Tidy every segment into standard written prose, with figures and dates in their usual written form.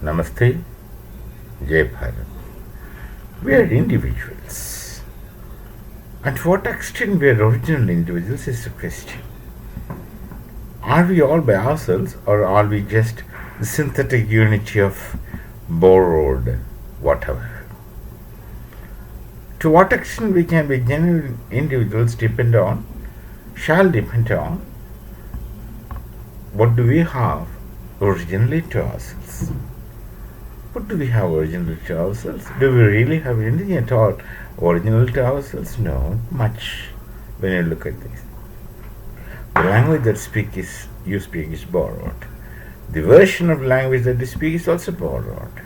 Namaste, Jai Bharat. We are individuals. And to what extent we are original individuals is the question. Are we all by ourselves, or are we just the synthetic unity of borrowed whatever? To what extent we can be genuine individuals shall depend on what do we have originally to ourselves. What do we have originally to ourselves? Do we really have anything at all original to ourselves? No, much when you look at this. The language that you speak is borrowed. The version of language that you speak is also borrowed.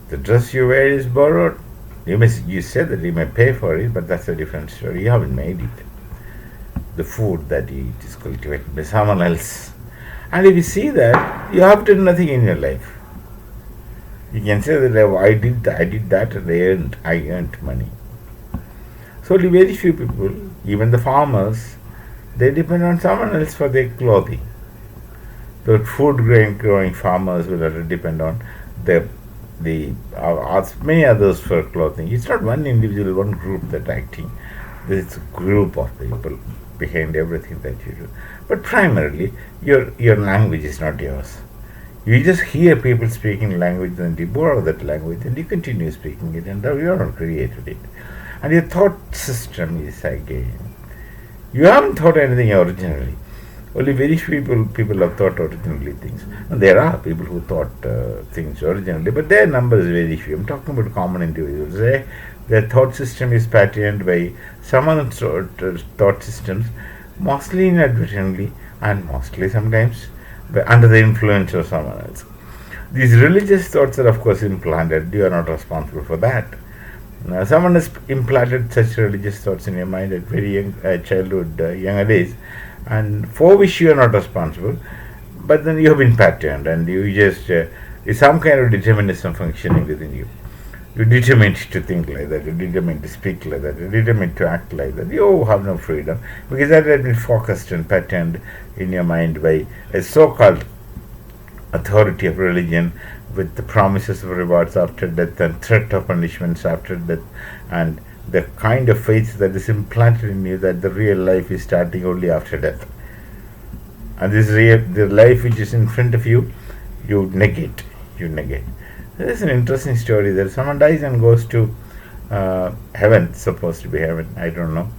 The dress you wear is borrowed. You said that you may pay for it, but that's a different story. You haven't made it. The food that you eat is cultivated by someone else. And if you see that, you have done nothing in your life. You can say that I did that and I earned money. So only very few people, even the farmers, they depend on someone else for their clothing. The food grain growing farmers will have to depend on many others for clothing. It's not one individual, one group that acting. There's a group of people behind everything that you do. But primarily, your language is not yours. You just hear people speaking language and you borrow that language and you continue speaking it, and now you have not created it. And your thought system is again. You haven't thought anything originally. Only very few people have thought originally things. And there are people who thought things originally, but their number is very few. I'm talking about common individuals. Their thought system is patterned by someone's thought systems, mostly inadvertently and mostly sometimes under the influence of someone else. These religious thoughts are, of course, implanted. You are not responsible for that. Someone has implanted such religious thoughts in your mind at very younger days, and for which you are not responsible. But then you have been patterned, and you just is some kind of determinism functioning within you. You're determined to think like that. You're determined to speak like that. You're determined to act like that. You have no freedom because that has been focused and patterned in your mind by a so-called authority of religion, with the promises of rewards after death and threat of punishments after death, and the kind of faith that is implanted in you that the real life is starting only after death. And the life which is in front of you, you negate. There is an interesting story that someone dies and goes to heaven, supposed to be heaven, I don't know.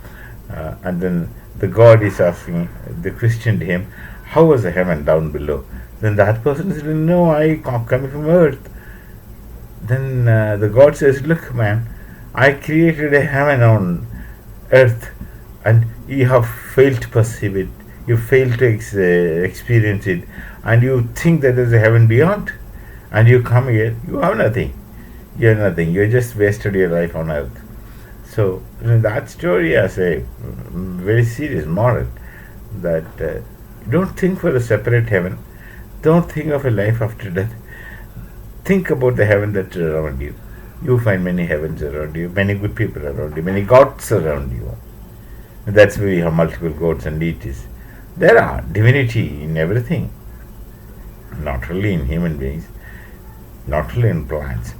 And then the God is asking the Christian to him, how was the heaven down below? Then that person says, no, I coming from earth. Then the God says, look, man, I created a heaven on earth, and you have failed to perceive it. You failed to experience it, and you think that there is a heaven beyond. And you come here, you have nothing. You have nothing. You just wasted your life on earth. So that story has a very serious moral that don't think for a separate heaven. Don't think of a life after death. Think about the heaven that's around you. You find many heavens around you, many good people around you, many gods around you. That's why we have multiple gods and deities. There are divinity in everything, not only in human beings, not only in plants,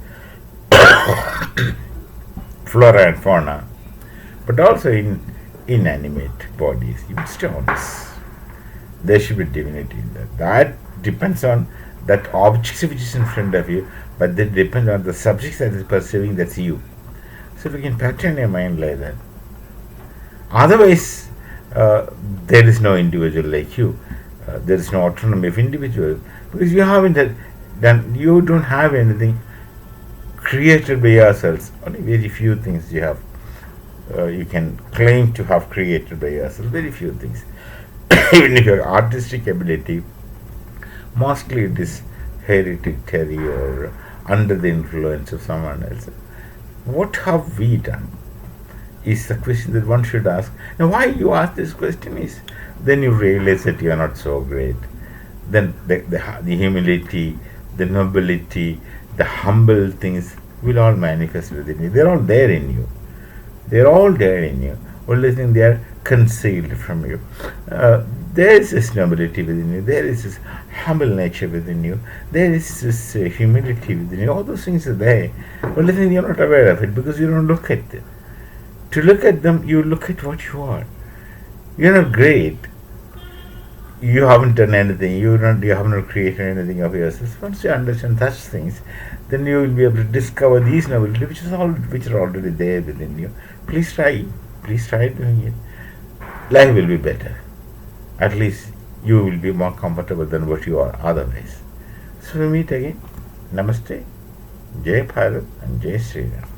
flora and fauna, but also in inanimate bodies, even stones. There should be divinity in that. That depends on that object which is in front of you, but that depends on the subject that is perceiving, that's you. So we can pattern your mind like that. Otherwise, there is no individual like you. There is no autonomy of individual because you haven't then you don't have anything created by yourselves. Only very few things you have. You can claim to have created by yourself. Very few things. Even if your artistic ability, mostly it is hereditary or under the influence of someone else. What have we done? Is the question that one should ask. Now, why you ask this question is, then you realize that you are not so great. Then the humility, the nobility, the humble things will all manifest within you. They're all there in you. They're all there in you. Only thing they are concealed from you. there is this nobility within you, there is this humble nature within you, there is this humility within you. All those things are there. Only thing you're not aware of it because you don't look at them. To look at them, you look at what you are. You're not great. You haven't done anything. You have not created anything of yourself. Once you understand such things, then you will be able to discover these nobility, which are already there within you. Please try. Please try doing it. Life will be better. At least you will be more comfortable than what you are otherwise. So we meet again. Namaste. Jai Bharat and Jai Sri Ram.